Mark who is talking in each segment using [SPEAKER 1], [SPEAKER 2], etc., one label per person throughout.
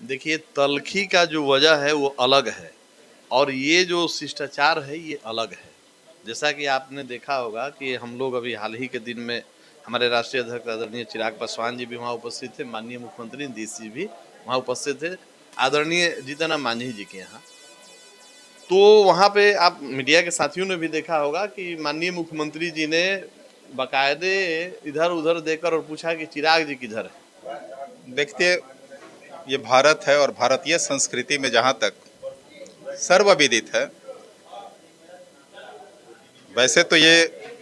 [SPEAKER 1] देखिए, तल्खी का जो वजह है वो अलग है और ये जो शिष्टाचार है ये अलग है। जैसा कि आपने देखा होगा कि हम लोग अभी हाल ही के दिन में हमारे राष्ट्रीय अध्यक्ष आदरणीय चिराग पासवान जी भी वहाँ उपस्थित थे, माननीय मुख्यमंत्री नीतीश जी भी वहाँ उपस्थित थे, आदरणीय जीतन राम मांझी जी के यहाँ। तो वहाँ पे आप मीडिया के साथियों ने भी देखा होगा कि माननीय मुख्यमंत्री जी ने बाकायदे इधर उधर देखकर और पूछा कि चिराग जी किधर है।
[SPEAKER 2] देखिए, ये भारत है और भारतीय संस्कृति में जहाँ तक सर्वविदित है, वैसे तो ये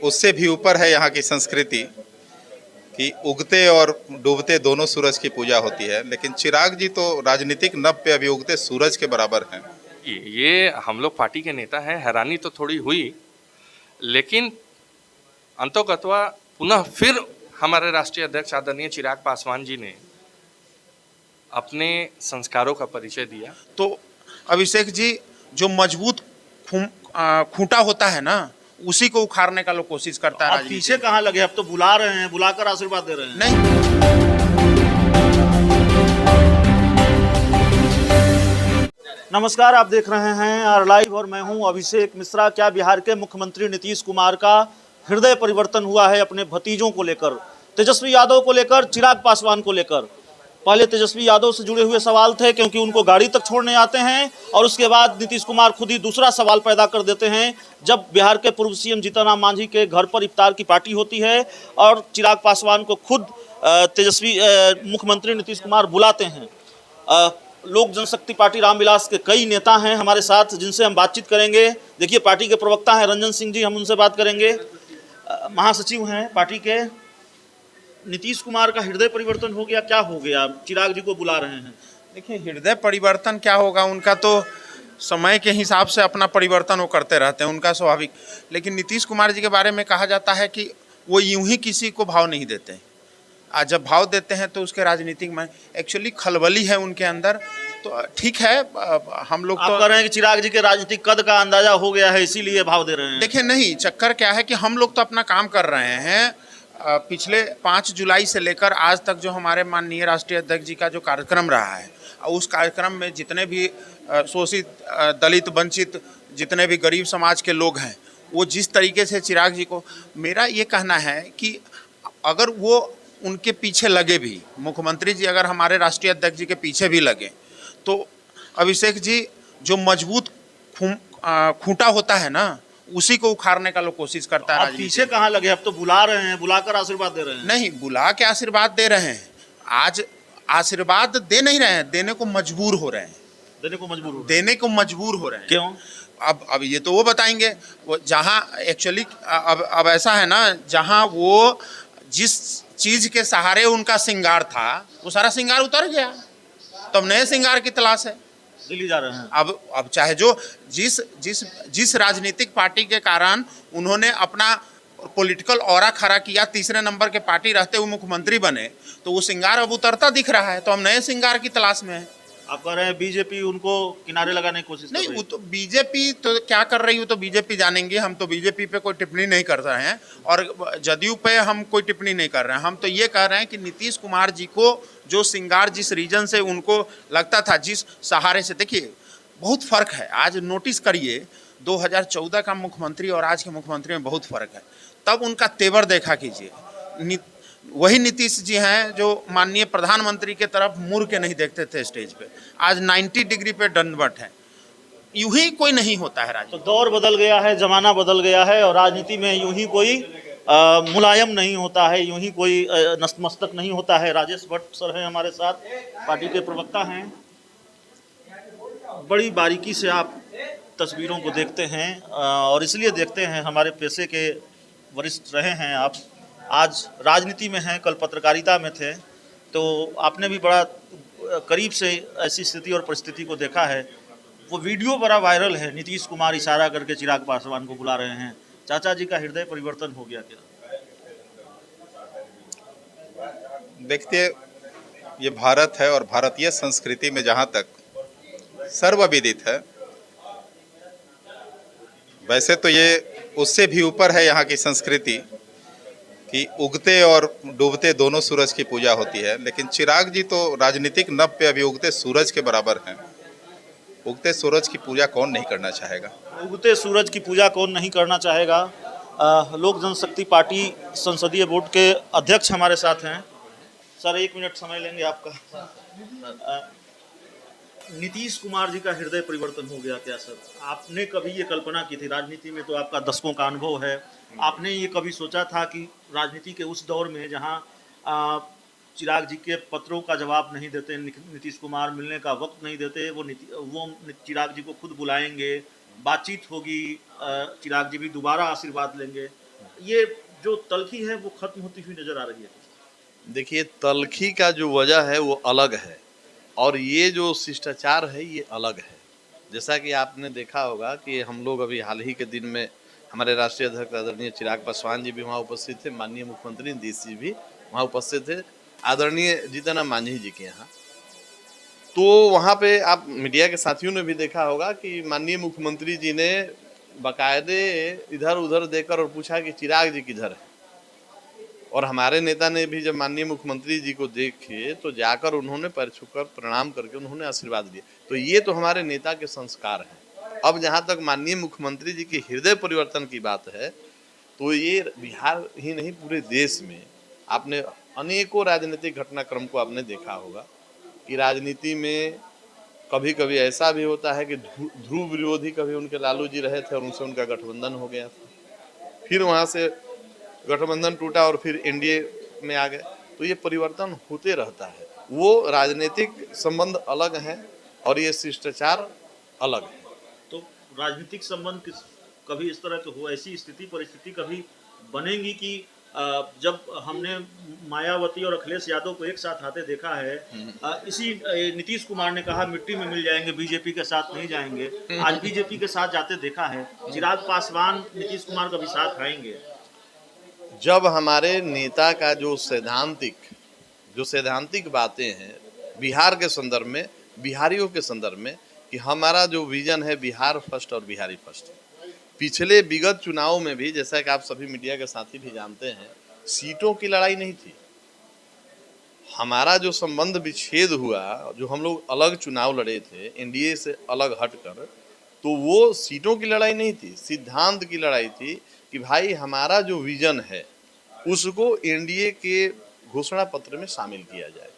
[SPEAKER 2] उससे भी ऊपर है यहाँ की संस्कृति कि उगते और डूबते दोनों सूरज की पूजा होती है। लेकिन चिराग जी तो राजनीतिक नभ पे अभी उगते सूरज के बराबर हैं।
[SPEAKER 3] ये हम लोग पार्टी के नेता हैं, हैरानी तो थोड़ी हुई, लेकिन अंतोगत्वा पुनः फिर हमारे राष्ट्रीय अध्यक्ष आदरणीय चिराग पासवान जी ने अपने संस्कारों का परिचय दिया।
[SPEAKER 4] तो अभिषेक जी, जो मजबूत खूंटा होता है ना, उसी को उखाड़ने का लोग कोशिश करता है।
[SPEAKER 5] आप पीछे कहाँ लगे? अब तो बुला रहे हैं, बुलाकर आशीर्वाद दे रहे हैं।
[SPEAKER 4] नहीं,
[SPEAKER 5] नमस्कार, आप देख रहे हैं आर लाइव और मैं हूं अभिषेक मिश्रा। क्या बिहार के मुख्यमंत्री नीतीश कुमार का हृदय परिवर्तन हुआ है अपने भतीजों को लेकर, तेजस्वी यादव को लेकर, चिराग पासवान को लेकर? पहले तेजस्वी यादव से जुड़े हुए सवाल थे क्योंकि उनको गाड़ी तक छोड़ने आते हैं, और उसके बाद नीतीश कुमार खुद ही दूसरा सवाल पैदा कर देते हैं जब बिहार के पूर्व सीएम जीतन राम मांझी के घर पर इफ्तार की पार्टी होती है और चिराग पासवान को खुद तेजस्वी मुख्यमंत्री नीतीश कुमार बुलाते हैं। लोक जनशक्ति पार्टी रामविलास के कई नेता हैं हमारे साथ जिनसे हम बातचीत करेंगे। देखिए, पार्टी के प्रवक्ता हैं रंजन सिंह जी, हम उनसे बात करेंगे। महासचिव हैं पार्टी के। नीतीश कुमार का हृदय परिवर्तन हो गया, क्या हो गया? चिराग जी को बुला रहे हैं।
[SPEAKER 4] देखिए, हृदय परिवर्तन क्या होगा, उनका तो समय के हिसाब से अपना परिवर्तन वो करते रहते हैं, उनका स्वाभाविक। लेकिन नीतीश कुमार जी के बारे में कहा जाता है कि वो यूं ही किसी को भाव नहीं देते। आज जब भाव देते हैं तो उसके राजनीतिक में एक्चुअली खलबली है उनके अंदर। तो ठीक है, हम लोग तो
[SPEAKER 5] कह रहे हैं कि चिराग जी के राजनीतिक कद का अंदाजा हो गया है, इसीलिए भाव दे रहे हैं।
[SPEAKER 4] देखिए, नहीं, चक्कर क्या है कि हम लोग तो अपना काम कर रहे हैं। पिछले 5 जुलाई से लेकर आज तक जो हमारे माननीय राष्ट्रीय अध्यक्ष जी का जो कार्यक्रम रहा है, उस कार्यक्रम में जितने भी शोषित, दलित, वंचित, जितने भी गरीब समाज के लोग हैं, वो जिस तरीके से चिराग जी को, मेरा ये कहना है कि अगर वो उनके पीछे लगे भी, मुख्यमंत्री जी अगर हमारे राष्ट्रीय अध्यक्ष जी के पीछे भी लगे, तो अभिषेक जी, जो मजबूत खूंटा होता है ना, उसी को उखाड़ने का लोग कोशिश करता है।
[SPEAKER 5] आप पीछे कहाँ लगे? अब तो बुला रहे हैं, बुलाकर आशीर्वाद दे रहे हैं।
[SPEAKER 4] नहीं, बुला के आशीर्वाद दे रहे हैं। आज आशीर्वाद दे नहीं रहे हैं, देने को मजबूर हो रहे हैं।
[SPEAKER 5] देने को मजबूर हो रहे हैं।
[SPEAKER 4] क्यों? अब ये तो वो बताएंगे। वो जहाँ एक्चुअली अब ऐसा है ना, जहाँ वो जिस चीज के सहारे उनका श्रृंगार था, वो सारा श्रृंगार उतर गया, तो अब नए श्रृंगार की तलाश है।
[SPEAKER 5] दिल्ली जा रहे हैं।
[SPEAKER 4] अब चाहे जो जिस राजनीतिक पार्टी के कारण उन्होंने अपना पॉलिटिकल ऑरा खड़ा किया, तीसरे नंबर के पार्टी रहते हुए मुख्यमंत्री बने, तो वो श्रृंगार अब उतरता दिख रहा है। तो हम नए श्रृंगार की तलाश में हैं।
[SPEAKER 5] आप कह रहे हैं बीजेपी उनको किनारे लगाने की कोशिश कर रही है।
[SPEAKER 4] नहीं, वो तो बीजेपी तो क्या कर रही है, तो बीजेपी जानेंगे। हम तो बीजेपी पे कोई टिप्पणी नहीं कर रहे हैं और जदयू पे हम कोई टिप्पणी नहीं कर रहे हैं। हम तो ये कह रहे हैं कि नीतीश कुमार जी को जो श्रृंगार जिस रीजन से उनको लगता था, जिस सहारे से, देखिए बहुत फर्क है। आज नोटिस करिए, 2014 का मुख्यमंत्री और आज के मुख्यमंत्री में बहुत फर्क है। तब उनका तेवर देखा कीजिए। वही नीतीश जी हैं जो माननीय प्रधानमंत्री के तरफ मुड़ के नहीं देखते थे स्टेज पे, आज 90 डिग्री पे दंडवत है। यूं ही कोई नहीं होता है राजनीति।
[SPEAKER 5] तो दौर बदल गया है, जमाना बदल गया है और राजनीति में यूं ही कोई मुलायम नहीं होता है, यूं ही कोई नतमस्तक नहीं होता है। राजेश भट्ट सर हैं हमारे साथ, पार्टी के प्रवक्ता हैं। बड़ी बारीकी से आप तस्वीरों को देखते हैं और इसलिए देखते हैं, हमारे पेशे के वरिष्ठ रहे हैं आप। आज राजनीति में हैं, कल पत्रकारिता में थे, तो आपने भी बड़ा करीब से ऐसी स्थिति और परिस्थिति को देखा है। वो वीडियो बड़ा वायरल है, नीतीश कुमार इशारा करके चिराग पासवान को बुला रहे हैं। चाचा जी का हृदय परिवर्तन हो गया क्या?
[SPEAKER 2] देखिए, ये भारत है और भारतीय संस्कृति में जहाँ तक सर्वविदित है, वैसे तो ये उससे भी ऊपर है यहाँ की संस्कृति कि उगते और डूबते दोनों सूरज की पूजा होती है, लेकिन चिराग जी तो राजनीतिक नभ पे अभी उगते सूरज के बराबर हैं। उगते सूरज की पूजा कौन नहीं करना चाहेगा?
[SPEAKER 5] उगते सूरज की पूजा कौन नहीं करना चाहेगा। लोक जनशक्ति पार्टी संसदीय बोर्ड के अध्यक्ष हमारे साथ हैं। सर 1 मिनट समय लेंगे आपका। नीतीश कुमार जी का हृदय परिवर्तन हो गया क्या सर? आपने कभी ये कल्पना की थी? राजनीति में तो आपका दशकों का अनुभव है, आपने ये कभी सोचा था कि राजनीति के उस दौर में जहां चिराग जी के पत्रों का जवाब नहीं देते नीतीश कुमार, मिलने का वक्त नहीं देते, वो चिराग जी को खुद बुलाएंगे, बातचीत होगी, चिराग जी भी दोबारा आशीर्वाद लेंगे, ये जो तलखी है वो खत्म होती हुई नजर आ रही है?
[SPEAKER 1] देखिए, तलखी का जो वजह है वो अलग है और ये जो शिष्टाचार है ये अलग है। जैसा कि आपने देखा होगा कि हम लोग अभी हाल ही के दिन में हमारे राष्ट्रीय अध्यक्ष आदरणीय चिराग पासवान जी भी वहाँ उपस्थित थे, माननीय मुख्यमंत्री नीतीश जी भी वहाँ उपस्थित थे, आदरणीय जीतन राम मांझी जी के यहाँ। तो वहाँ पे आप मीडिया के साथियों ने भी देखा होगा कि माननीय मुख्यमंत्री जी ने बाकायदे इधर उधर देखकर और पूछा कि चिराग जी किधर है, और हमारे नेता ने भी जब माननीय मुख्यमंत्री जी को देखे तो जाकर उन्होंने पैर छूकर प्रणाम करके उन्होंने आशीर्वाद दिया। तो ये तो हमारे नेता के संस्कार हैं। अब जहाँ तक माननीय मुख्यमंत्री जी के हृदय परिवर्तन की बात है, तो ये बिहार ही नहीं पूरे देश में आपने अनेकों राजनीतिक घटनाक्रम को आपने देखा होगा कि राजनीति में कभी कभी ऐसा भी होता है कि ध्रुव विरोधी कभी उनके लालू जी रहे थे और उनसे उनका गठबंधन हो गया था, फिर वहाँ से गठबंधन टूटा और फिर एनडीए में आ गए। तो ये परिवर्तन होते रहता है, वो राजनीतिक संबंध अलग हैं और ये शिष्टाचार अलग है।
[SPEAKER 5] तो राजनीतिक संबंध कभी इस तरह के हो, ऐसी स्थिति परिस्थिति कभी बनेगी कि जब हमने मायावती और अखिलेश यादव को एक साथ आते देखा है, इसी नीतीश कुमार ने कहा मिट्टी में मिल जाएंगे, बीजेपी के साथ नहीं जाएंगे, आज बीजेपी के साथ जाते देखा है, चिराग पासवान नीतीश कुमार कभी साथ आएंगे?
[SPEAKER 1] जब हमारे नेता का जो सैद्धांतिक बातें हैं बिहार के संदर्भ में, बिहारियों के संदर्भ में, कि हमारा जो विजन है बिहार फर्स्ट और बिहारी फर्स्ट, पिछले विगत चुनाव में भी जैसा कि आप सभी मीडिया के साथी भी जानते हैं, सीटों की लड़ाई नहीं थी। हमारा जो संबंध विच्छेद हुआ, जो हम लोग अलग चुनाव लड़े थे एनडीए से अलग हटकर, तो वो सीटों की लड़ाई नहीं थी, सिद्धांत की लड़ाई थी कि भाई हमारा जो विजन है उसको एनडीए के घोषणा पत्र में शामिल किया जाए।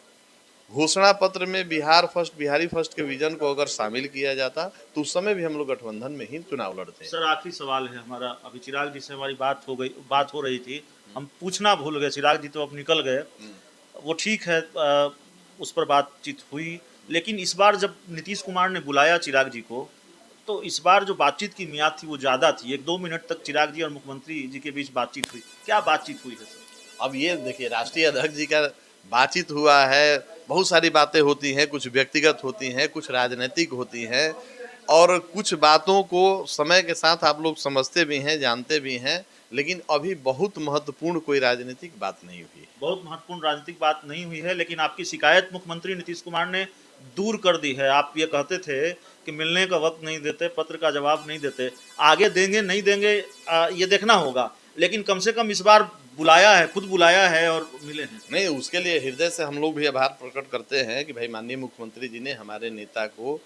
[SPEAKER 1] घोषणा पत्र में बिहार फर्स्ट बिहारी फर्स्ट के विजन को अगर शामिल किया जाता तो उस समय भी हम लोग गठबंधन में ही चुनाव लड़ते हैं।
[SPEAKER 5] सर आखिरी सवाल है हमारा, अभी चिराग जी से हमारी बात हो रही थी, हम पूछना भूल गए, चिराग जी तो अब निकल गए, वो ठीक है, उस पर बातचीत हुई, लेकिन इस बार जब नीतीश कुमार ने बुलाया चिराग जी को, तो इस बार जो बातचीत की मियाद थी वो ज़्यादा थी, 1-2 मिनट तक चिराग जी और मुख्यमंत्री जी के बीच बातचीत हुई। क्या बातचीत हुई है सर?
[SPEAKER 1] अब ये देखिए, राष्ट्रीय अध्यक्ष जी का बातचीत हुआ है, बहुत सारी बातें होती हैं, कुछ व्यक्तिगत होती हैं, कुछ राजनीतिक होती हैं, और कुछ बातों को समय के साथ आप लोग समझते भी हैं, जानते भी हैं, लेकिन अभी बहुत महत्वपूर्ण कोई राजनीतिक बात नहीं हुई है।
[SPEAKER 5] बहुत महत्वपूर्ण राजनीतिक बात नहीं हुई है, लेकिन आपकी शिकायत मुख्यमंत्री नीतीश कुमार ने दूर कर दी है। आप ये कहते थे कि मिलने का वक्त नहीं देते, पत्र का जवाब नहीं देते, आगे देंगे नहीं देंगे ये देखना होगा, लेकिन कम से कम इस बार बुलाया है, खुद बुलाया है और मिले हैं।
[SPEAKER 1] नहीं, उसके लिए हृदय से हम लोग भी आभार प्रकट करते हैं कि भाई माननीय मुख्यमंत्री जी ने हमारे नेता को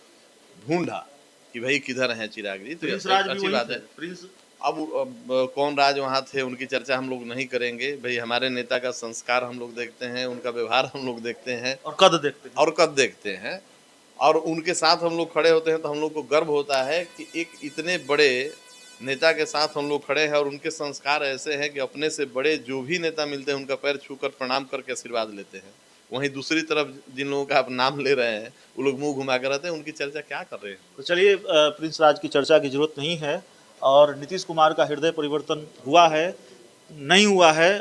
[SPEAKER 1] ढूंढा कि भाई किधर हैं चिराग जी, तो अच्छी बात है।
[SPEAKER 5] प्रिंस
[SPEAKER 1] अब कौन राज वहाँ थे उनकी चर्चा हम लोग नहीं करेंगे। भाई हमारे नेता का संस्कार हम लोग देखते हैं, उनका व्यवहार हम लोग देखते हैं
[SPEAKER 5] और कद देखते हैं,
[SPEAKER 1] और उनके साथ हम लोग खड़े होते हैं तो हम लोग को गर्व होता है कि एक इतने बड़े नेता के साथ हम लोग खड़े हैं, और उनके संस्कार ऐसे हैं कि अपने से बड़े जो भी नेता मिलते हैं उनका पैर छूकर प्रणाम करके आशीर्वाद लेते हैं। वहीं दूसरी तरफ जिन लोगों का आप नाम ले रहे हैं वो लोग मुंह घुमा कर रहते हैं, उनकी चर्चा क्या कर रहे हैं।
[SPEAKER 5] तो चलिए, प्रिंस राज की चर्चा की जरूरत नहीं है, और नीतीश कुमार का हृदय परिवर्तन हुआ है नहीं हुआ है,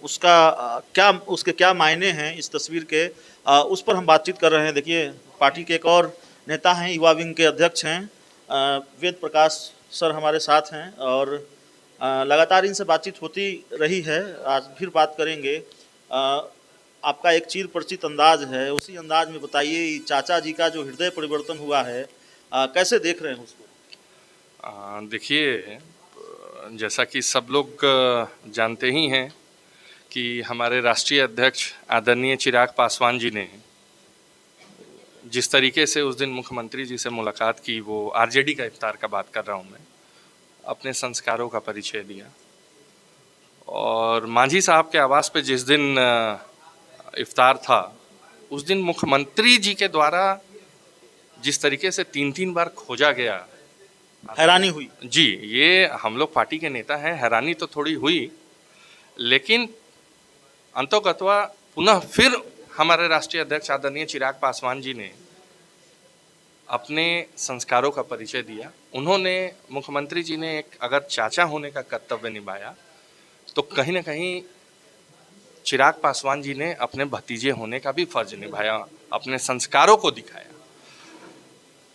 [SPEAKER 5] उसके क्या मायने हैं इस तस्वीर के, उस पर हम बातचीत कर रहे हैं। देखिए, पार्टी के एक और नेता हैं, युवा विंग के अध्यक्ष हैं वेद प्रकाश सर हमारे साथ हैं, और लगातार इनसे बातचीत होती रही है, आज फिर बात करेंगे। आपका एक चिर परिचित अंदाज है, उसी अंदाज में बताइए चाचा जी का जो हृदय परिवर्तन हुआ है, कैसे देख रहे हैं उसको?
[SPEAKER 3] देखिए, जैसा कि सब लोग जानते ही हैं कि हमारे राष्ट्रीय अध्यक्ष आदरणीय चिराग पासवान जी ने जिस तरीके से उस दिन मुख्यमंत्री जी से मुलाकात की, वो आरजेडी का इफ्तार का बात कर रहा हूँ मैं, अपने संस्कारों का परिचय दिया। और मांझी साहब के आवास पे जिस दिन इफ्तार था, उस दिन मुख्यमंत्री जी के द्वारा जिस तरीके से 3-3 बार खोजा गया,
[SPEAKER 5] हैरानी हुई।
[SPEAKER 3] जी, ये हम लोग पार्टी के नेता हैं, हैरानी तो थोड़ी हुई, लेकिन अंतोगत्वा पुनः फिर हमारे राष्ट्रीय अध्यक्ष आदरणीय चिराग पासवान जी ने अपने संस्कारों का परिचय दिया। उन्होंने, मुख्यमंत्री जी ने एक अगर चाचा होने का कर्तव्य निभाया, तो कहीं ना कहीं चिराग पासवान जी ने अपने भतीजे होने का भी फर्ज निभाया, अपने संस्कारों को दिखाया।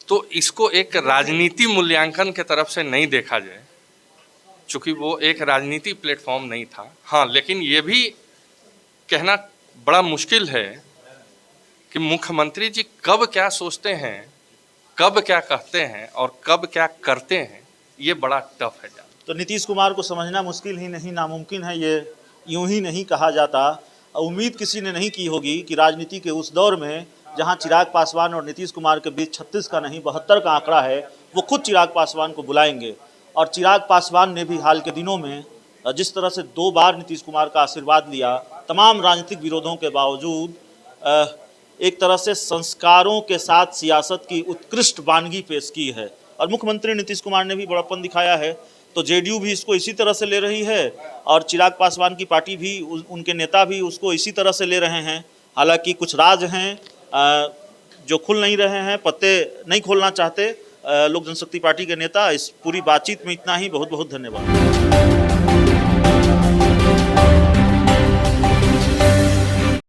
[SPEAKER 3] तो इसको एक राजनीति मूल्यांकन के तरफ से नहीं देखा जाए, चूँकि वो एक राजनीति प्लेटफॉर्म नहीं था। हाँ, लेकिन ये भी कहना बड़ा मुश्किल है कि मुख्यमंत्री जी कब क्या सोचते हैं, कब क्या कहते हैं और कब क्या करते हैं, ये बड़ा टफ है।
[SPEAKER 5] तो नीतीश कुमार को समझना मुश्किल ही नहीं, नामुमकिन है, ये यूं ही नहीं कहा जाता। उम्मीद किसी ने नहीं की होगी कि राजनीति के उस दौर में जहां चिराग पासवान और नीतीश कुमार के बीच 36 का नहीं 72 का आंकड़ा है, वो खुद चिराग पासवान को बुलाएंगे। और चिराग पासवान ने भी हाल के दिनों में जिस तरह से 2 बार नीतीश कुमार का आशीर्वाद लिया, तमाम राजनीतिक विरोधों के बावजूद एक तरह से संस्कारों के साथ सियासत की उत्कृष्ट वानगी पेश की है। और मुख्यमंत्री नीतीश कुमार ने भी बड़प्पन दिखाया है, तो जेडीयू भी इसको इसी तरह से ले रही है और चिराग पासवान की पार्टी भी, उनके नेता भी उसको इसी तरह से ले रहे हैं। हालांकि कुछ राज हैं जो खुल नहीं रहे हैं, पत्ते नहीं खोलना चाहते लोक जनशक्ति पार्टी के नेता। इस पूरी बातचीत में इतना ही। बहुत बहुत धन्यवाद।